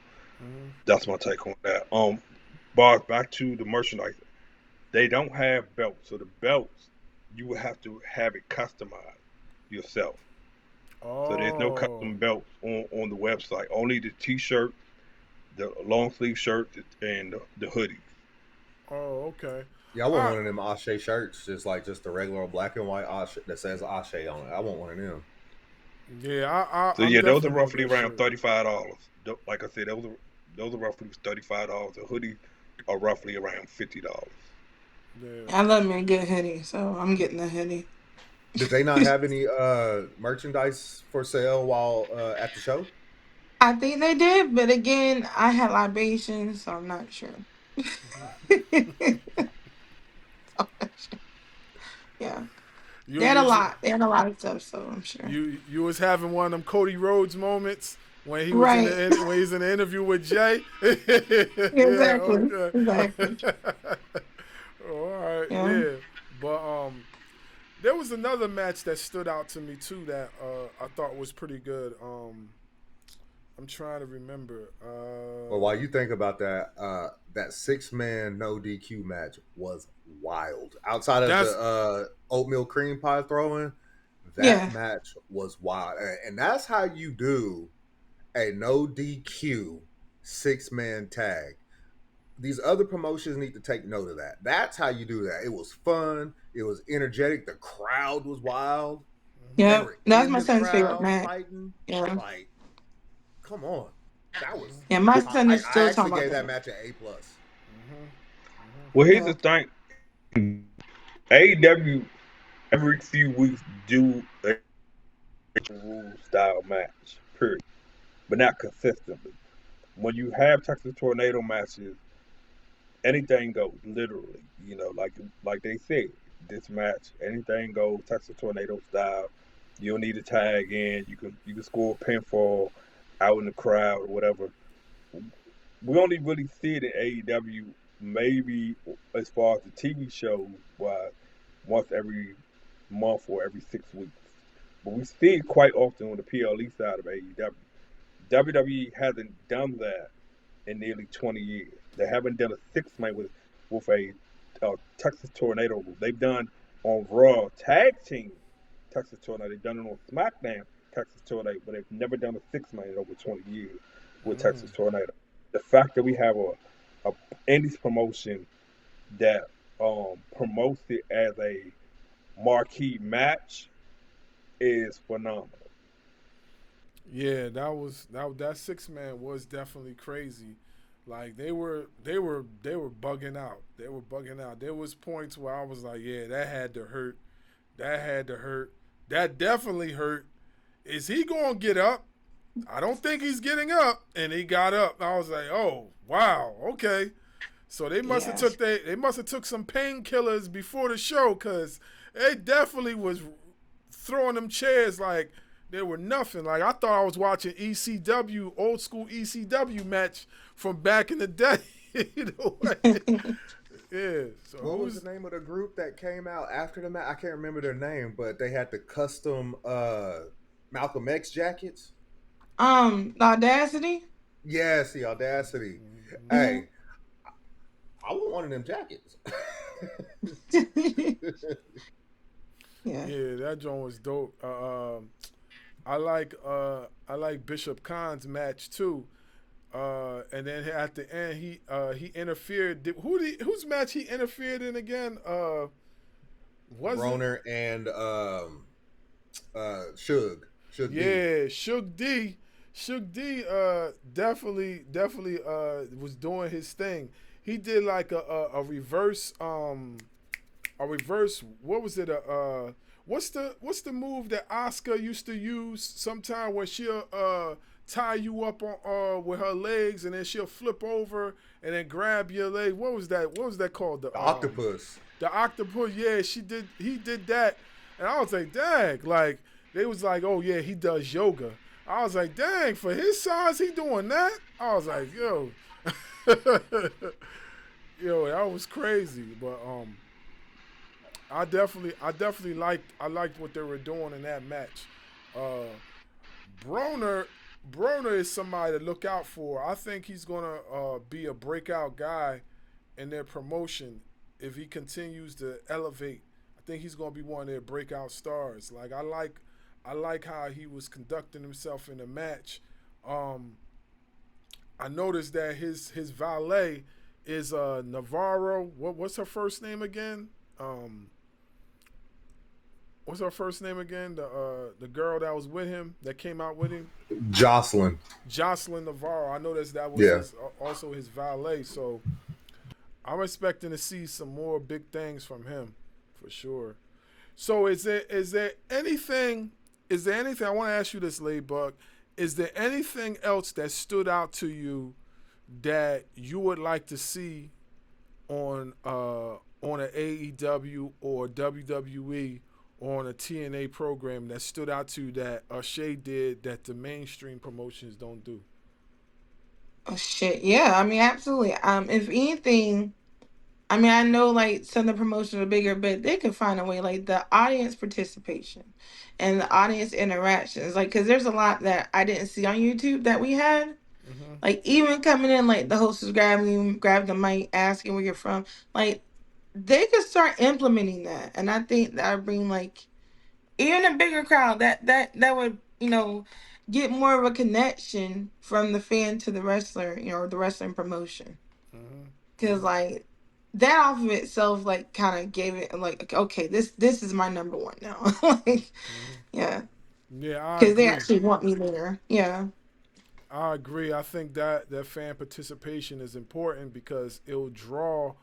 [SPEAKER 1] Mm-hmm.
[SPEAKER 4] That's my take on that. But back to the merchandise. They don't have belts, so the belts you would have to have it customized yourself.
[SPEAKER 1] Oh.
[SPEAKER 4] So there's no custom belts on the website. Only the T-shirt, the long sleeve shirt, and the hoodies.
[SPEAKER 1] Oh, okay.
[SPEAKER 3] Yeah, I want one of them Ashe shirts, just the regular black and white Ashe that says Ashe on it. I want one of them.
[SPEAKER 1] Yeah,
[SPEAKER 4] So yeah, those are roughly around $35. Like I said, those are roughly $35. The hoodies are roughly around $50.
[SPEAKER 2] I love me a good hoodie, so I'm getting the hoodie.
[SPEAKER 3] Did they not have any merchandise for sale while at the show?
[SPEAKER 2] I think they did, but again, I had libations, so I'm not sure. Yeah. They had a lot. They had a lot of stuff, so I'm sure.
[SPEAKER 1] You was having one of them Cody Rhodes moments when he was
[SPEAKER 2] right.
[SPEAKER 1] when he's in the interview with Jay.
[SPEAKER 2] Exactly.
[SPEAKER 1] Yeah, okay.
[SPEAKER 2] Exactly.
[SPEAKER 1] All right, yeah. But there was another match that stood out to me too that I thought was pretty good. I'm trying to remember.
[SPEAKER 3] Well, while you think about that, that 6-man no DQ match was wild. Outside of the oatmeal cream pie throwing, that match was wild. And that's how you do a no DQ 6-man tag. These other promotions need to take note of that. That's how you do that. It was fun. It was energetic. The crowd was wild.
[SPEAKER 2] Yeah, that's my son's favorite match.
[SPEAKER 3] Fighting.
[SPEAKER 2] Yeah.
[SPEAKER 3] Like, come on. That was.
[SPEAKER 2] Yeah, my son is still talking about
[SPEAKER 3] I actually gave that match an A+.
[SPEAKER 4] Well, here's the thing. AEW every few weeks do a rule style match, period, but not consistently. When you have Texas Tornado matches, anything goes, literally. Like they said, this match, anything goes, Texas Tornado style. You don't need to tag in. You can score a pinfall out in the crowd or whatever. We only really see it in AEW maybe as far as the TV show was once every month or every 6 weeks. But we see it quite often on the PLE side of AEW. WWE hasn't done that in nearly 20 years. They haven't done a 6-man with a Texas Tornado. They've done on Raw tag team Texas Tornado. They've done it on SmackDown Texas Tornado, but they've never done a 6-man in over 20 years with Texas Tornado. The fact that we have a Indies promotion that promotes it as a marquee match is phenomenal.
[SPEAKER 1] Yeah, that 6-man was definitely crazy. Like they were bugging out. They were bugging out. There was points where I was like, yeah, that had to hurt. That had to hurt. That definitely hurt. Is he going to get up? I don't think he's getting up. And he got up. I was like, oh, wow, okay. So they must have took some painkillers before the show, because they definitely was throwing them chairs like they were nothing. Like I thought I was watching ECW, old school ECW match from back in the day. Yeah. So
[SPEAKER 3] what was the name of the group that came out after the match? I can't remember their name, but they had the custom Malcolm X jackets.
[SPEAKER 2] The Audacity?
[SPEAKER 3] Yes, the Audacity. Mm-hmm. Hey, I want one of them jackets.
[SPEAKER 1] Yeah, that joint was dope. I like Bishop Khan's match too. And then at the end, he interfered. Whose match he interfered in again? Was it?
[SPEAKER 3] Broner and Suge D.
[SPEAKER 1] Yeah, Shook D definitely was doing his thing. He did like a reverse what was it what's the move that Oscar used to use sometime where she'll tie you up on with her legs and then she'll flip over and then grab your leg. What was that called?
[SPEAKER 3] The octopus.
[SPEAKER 1] The octopus, yeah, he did that. And I was like, dang, like they was like, oh yeah, he does yoga. I was like, dang, for his size, he doing that? I was like, yo. Yo, that was crazy. But I definitely liked what they were doing in that match. Broner is somebody to look out for. I think he's gonna be a breakout guy in their promotion if he continues to elevate. I think he's gonna be one of their breakout stars. Like I like how he was conducting himself in the match. I noticed that his valet is Navarro. What's her first name again? What's her first name again? The girl that was with him, that came out with him?
[SPEAKER 3] Jocelyn
[SPEAKER 1] Navarro. I noticed that was also his valet. So I'm expecting to see some more big things from him for sure. So is there anything I want to ask you this, Ladybug, is there anything else that stood out to you that you would like to see on an AEW or WWE or on a TNA program that stood out to you that Shay did that the mainstream promotions don't do?
[SPEAKER 2] Oh shit. Yeah, I mean absolutely. If anything, I mean I know like some of the promotions are bigger, but they could find a way like the audience participation and the audience interactions. Like cause there's a lot that I didn't see on YouTube that we had.
[SPEAKER 1] Mm-hmm.
[SPEAKER 2] Like even coming in, like the host is grabbing you, grab the mic, asking where you're from. Like they could start implementing that, and I think that would bring like even a bigger crowd. That would get more of a connection from the fan to the wrestler, or the wrestling promotion.
[SPEAKER 1] Mm-hmm.
[SPEAKER 2] Because like that off of itself, like kind of gave it like okay, this is my number one now. Like
[SPEAKER 1] Mm-hmm.
[SPEAKER 2] yeah,
[SPEAKER 1] Yeah, I
[SPEAKER 2] because they
[SPEAKER 1] agree.
[SPEAKER 2] actually want me there. Yeah.
[SPEAKER 1] I agree. I think that fan participation is important because it'll draw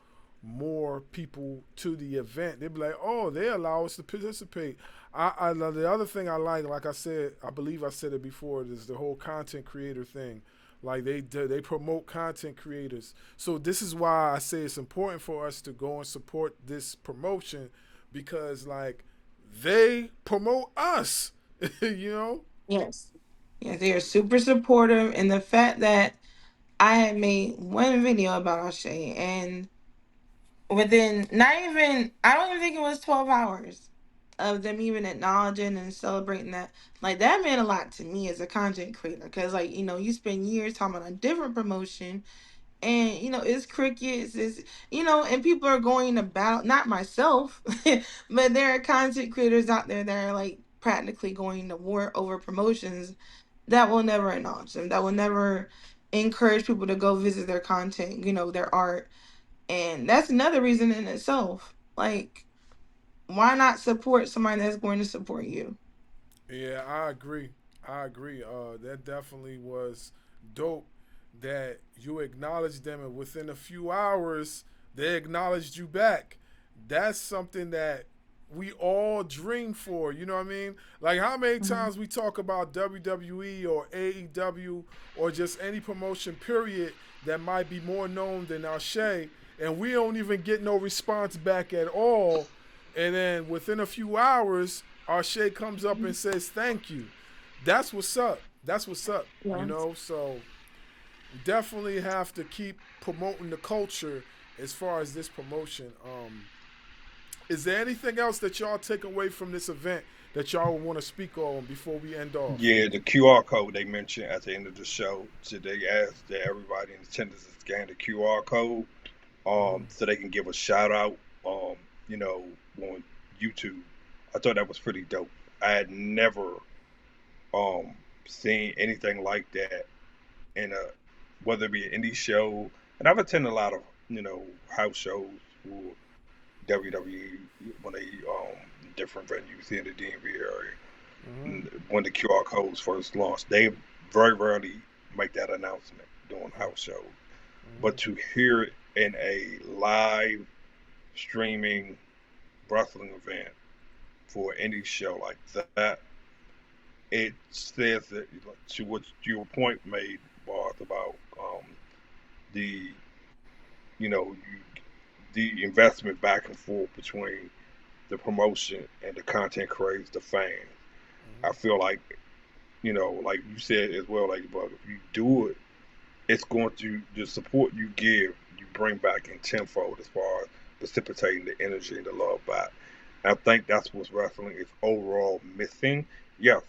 [SPEAKER 1] more people to the event. They'll be like, oh, they allow us to participate. The other thing I like I said, I believe I said it before, is the whole content creator thing. Like they promote content creators. So this is why I say it's important for us to go and support this promotion because like they promote us, you know?
[SPEAKER 2] Yes. Yeah, they are super supportive, and the fact that I had made one video about O'Shea, and within not even, I don't even think it was 12 hours of them even acknowledging and celebrating that. Like, that meant a lot to me as a content creator, because, like, you spend years talking about a different promotion, and, it's crickets, and people are going to battle, not myself, but there are content creators out there that are, like, practically going to war over promotions that will never acknowledge them, that will never encourage people to go visit their content, their art. And that's another reason in itself. Like, why not support somebody that's going to support you?
[SPEAKER 1] Yeah, I agree. That definitely was dope that you acknowledged them and within a few hours they acknowledged you back. That's something that we all dream for, you know what I mean? Like how many
[SPEAKER 2] Mhm.
[SPEAKER 1] times we talk about WWE or AEW or just any promotion period that might be more known than O'Shea and we don't even get no response back at all. And then within a few hours, O'Shea comes up and says thank you. That's what's up. You
[SPEAKER 2] Yeah.
[SPEAKER 1] know, so definitely have to keep promoting the culture as far as this promotion. Is there anything else that y'all take away from this event that y'all want to speak on before we end off?
[SPEAKER 4] Yeah, the QR code they mentioned at the end of the show. So they asked that everybody in attendance to scan the QR code, so they can give a shout out, on YouTube. I thought that was pretty dope. I had never seen anything like that in a, whether it be an indie show, and I've attended a lot of house shows or WWE when they different venues in the DMV area.
[SPEAKER 1] Mm-hmm.
[SPEAKER 4] When the QR codes first launched, they very rarely make that announcement during house shows. But to hear it in a live streaming wrestling event for any show like that, it says that to what your point made, Barth, about the you know the investment back and forth between the promotion and the content creators, the fans. I feel like like you said as well, Ladybug, if you do it, it's going to the support you give, you bring back in tenfold as far as precipitating the energy and the love back. And I think that's what wrestling is overall missing. Yes,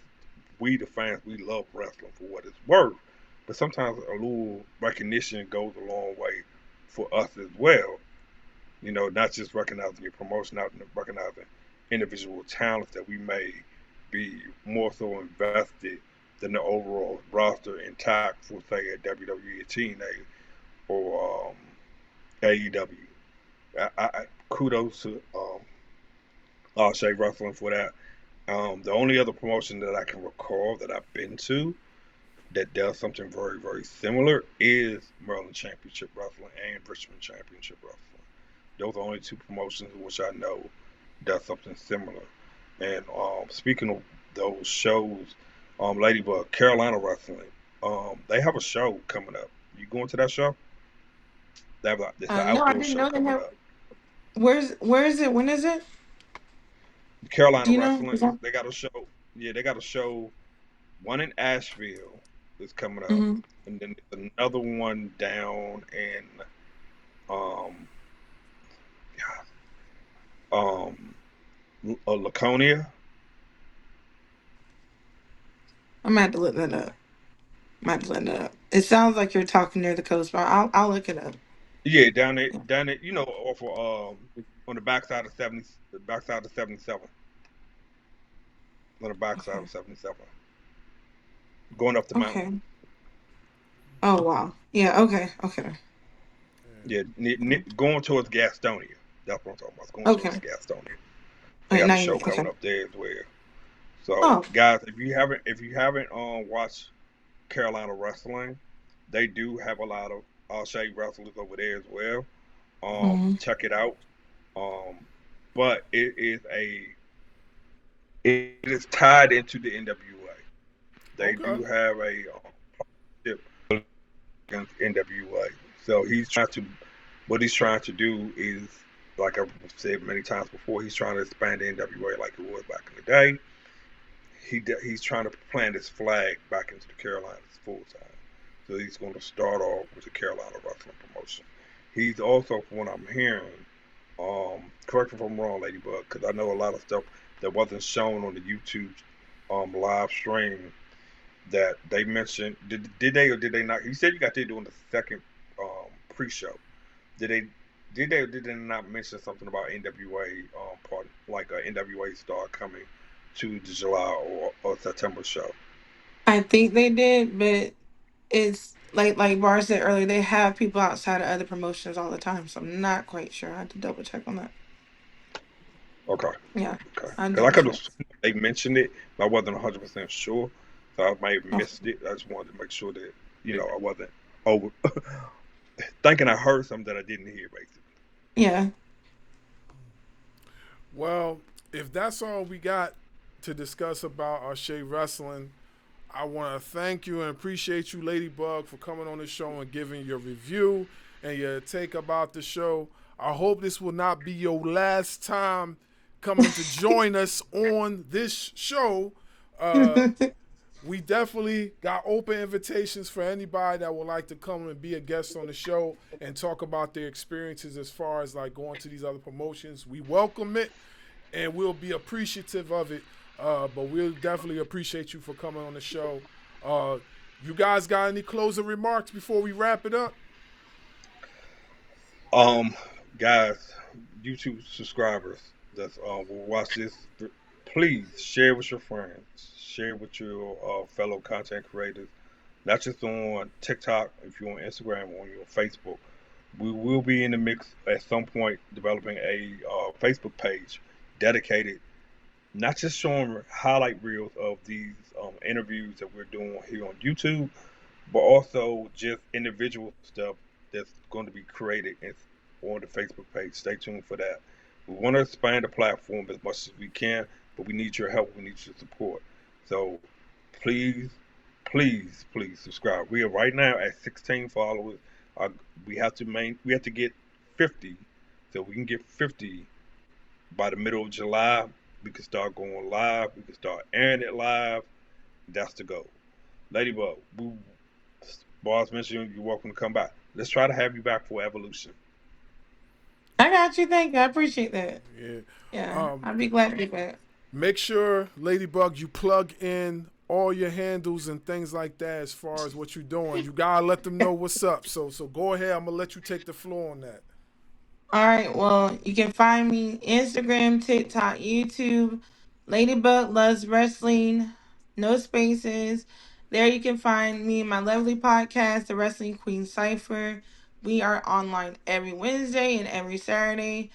[SPEAKER 4] we the fans, we love wrestling for what it's worth, but sometimes a little recognition goes a long way for us as well. Not just recognizing your promotion, not recognizing individual talents that we may be more so invested than the overall roster intact for, say, a WWE, TNA, or AEW. Kudos to Shea Wrestling for that. The only other promotion that I can recall that I've been to that does something very, very similar is Maryland Championship Wrestling and Richmond Championship Wrestling. Those are only two promotions which I know does something similar. And speaking of those shows, Ladybug, Carolina Wrestling, they have a show coming up. You going to that show? It's an
[SPEAKER 2] No, I
[SPEAKER 4] outdoor
[SPEAKER 2] didn't
[SPEAKER 4] show
[SPEAKER 2] know they
[SPEAKER 4] coming
[SPEAKER 2] have.
[SPEAKER 4] up.
[SPEAKER 2] Where is it? When is it?
[SPEAKER 4] Carolina
[SPEAKER 2] Do you know?
[SPEAKER 4] Wrestling, they got a show. Yeah, they got a show. One in Asheville is coming up,
[SPEAKER 2] Mm-hmm.
[SPEAKER 4] and then there's another one down in um, um, Laconia.
[SPEAKER 2] I'm gonna have to look that up. It sounds like you're talking near the coast, but I'll look it up.
[SPEAKER 4] Yeah, down there, off of on the backside of 70, the backside of 77, on the backside
[SPEAKER 2] Okay.
[SPEAKER 4] of 77, going up the mountain.
[SPEAKER 2] Okay. Oh wow. Yeah. Okay. Okay.
[SPEAKER 4] Yeah, going towards Gastonia. That's what I'm talking about. It's going towards
[SPEAKER 2] Okay.
[SPEAKER 4] Gastonia. They
[SPEAKER 2] Wait,
[SPEAKER 4] got a
[SPEAKER 2] now you
[SPEAKER 4] show
[SPEAKER 2] make.
[SPEAKER 4] coming
[SPEAKER 2] Okay.
[SPEAKER 4] up there as well. So,
[SPEAKER 2] Oh.
[SPEAKER 4] guys, if you haven't watched Carolina Wrestling, they do have a lot of Shea wrestlers over there as well.
[SPEAKER 2] Mm-hmm.
[SPEAKER 4] Check it out. But it is tied into the NWA. They
[SPEAKER 1] Okay.
[SPEAKER 4] do have a partnership against NWA. So what he's trying to do is, like I've said many times before, he's trying to expand the NWA like it was back in the day. He's trying to plant his flag back into the Carolinas full time. So he's going to start off with the Carolina Wrestling promotion. He's also, from what I'm hearing, correct me if I'm wrong, Ladybug, because I know a lot of stuff that wasn't shown on the YouTube live stream that they mentioned. Did they or did they not? You said you got there doing the second pre-show. Did they or did they not mention something about NWA part, like a NWA star coming to the July or September show?
[SPEAKER 2] I think they did, but it's like Barz said earlier. They have people outside of other promotions all the time, so I'm not quite sure. I had to double check on that.
[SPEAKER 4] Okay.
[SPEAKER 2] Yeah,
[SPEAKER 4] Okay.
[SPEAKER 2] I
[SPEAKER 4] Because I
[SPEAKER 2] double
[SPEAKER 4] could have
[SPEAKER 2] check.
[SPEAKER 4] they mentioned it, but I wasn't 100% sure, so I might have
[SPEAKER 2] Okay.
[SPEAKER 4] missed it. I just wanted to make sure that I wasn't over thinking I heard something that I didn't hear, basically.
[SPEAKER 2] Yeah.
[SPEAKER 1] Well, if that's all we got to discuss about our Shea Wrestling, I want to thank you and appreciate you, Ladybug, for coming on the show and giving your review and your take about the show. I hope this will not be your last time coming to join us on this show. We definitely got open invitations for anybody that would like to come and be a guest on the show and talk about their experiences as far as like going to these other promotions. We welcome it and we'll be appreciative of it. But we'll definitely appreciate you for coming on the show. You guys got any closing remarks before we wrap it up?
[SPEAKER 4] Guys, YouTube subscribers that will watch this, please share with your friends, share with your fellow content creators, not just on TikTok, if you're on Instagram or on your Facebook. We will be in the mix at some point developing a Facebook page dedicated not just showing highlight reels of these interviews that we're doing here on YouTube, but also just individual stuff that's going to be created on the Facebook page. Stay tuned for that. We want to expand the platform as much as we can, but we need your help. We need your support. So please, please, please subscribe. We are right now at 16 followers. We have to get 50. So we can get 50 by the middle of July. We can start going live. We can start airing it live. That's the goal. Ladybug, Barz mentioned you're welcome to come back. Let's try to have you back for Evolution.
[SPEAKER 2] I got you. Thank you. I appreciate that.
[SPEAKER 1] Yeah.
[SPEAKER 2] Yeah, I'd be glad to be back.
[SPEAKER 1] Make sure, Ladybug, you plug in all your handles and things like that as far as what you're doing. You gotta let them know what's up. So go ahead. I'm gonna let you take the floor on that.
[SPEAKER 2] All right. Well, you can find me Instagram, TikTok, YouTube, Ladybug Loves Wrestling, no spaces. There you can find me and my lovely podcast, The Wrestling Queen Cipher. We are online every Wednesday and every Saturday.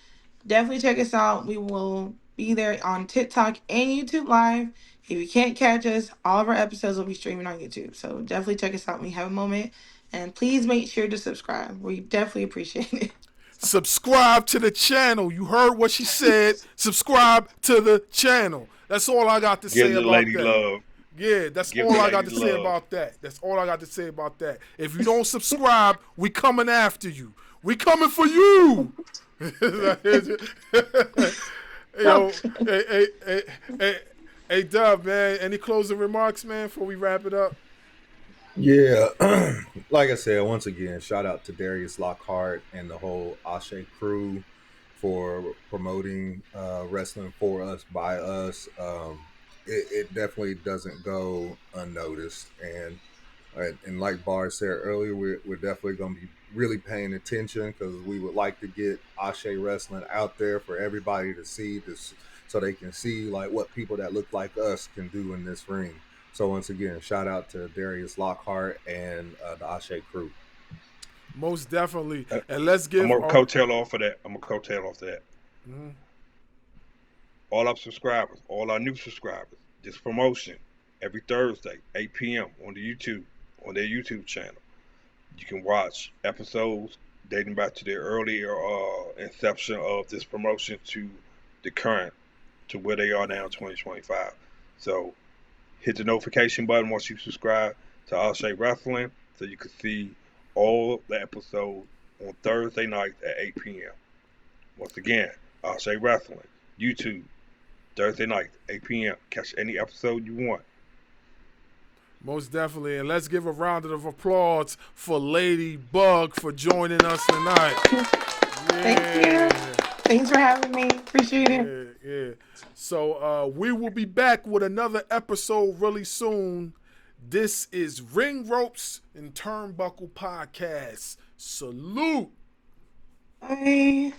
[SPEAKER 2] Definitely check us out. We will be there on TikTok and YouTube Live. If you can't catch us, all of our episodes will be streaming on YouTube. So definitely check us out when you have a moment. And please make sure to subscribe. We definitely appreciate it.
[SPEAKER 1] Subscribe to the channel. You heard what she said. Subscribe to the channel. That's all I got to say about
[SPEAKER 4] lady
[SPEAKER 1] that.
[SPEAKER 4] Love.
[SPEAKER 1] Yeah, that's all I got to say about that. That's all I got to say about that. If you don't subscribe, we coming after you. We coming for you. Yo, hey, Dubb, man. Any closing remarks, man, before we wrap it up?
[SPEAKER 3] Yeah, like I said, once again, shout out to Darrius Lockhart and the whole Ashe crew for promoting wrestling for us, by us. It definitely doesn't go unnoticed, and like Barz said earlier, we're definitely going to be really paying attention because we would like to get Ashe wrestling out there for everybody to see this, so they can see like what people that look like us can do in this ring. So once again, shout out to Darrius Lockhart and the Ashe crew.
[SPEAKER 1] Most definitely. And let's give...
[SPEAKER 4] I'm going to coattail off of that. Mm-hmm. All our subscribers, all our new subscribers, this promotion every Thursday, 8 p.m. on their YouTube channel. You can watch episodes dating back to the earlier inception of this promotion to the current, to where they are now in 2025. So hit the notification button once you subscribe to Ashe Wrestling so you can see all the episodes on Thursday nights at 8 p.m. Once again, Ashe Wrestling, YouTube, Thursday nights, 8 p.m. Catch any episode you want.
[SPEAKER 1] Most definitely. And let's give a round of applause for Ladybug for joining us tonight.
[SPEAKER 2] Yeah. Thank you. Thanks for having me. Appreciate it.
[SPEAKER 1] Yeah. So we will be back with another episode really soon. This is Ring Ropes and Turnbuckle Podcast. Salute.
[SPEAKER 2] Bye.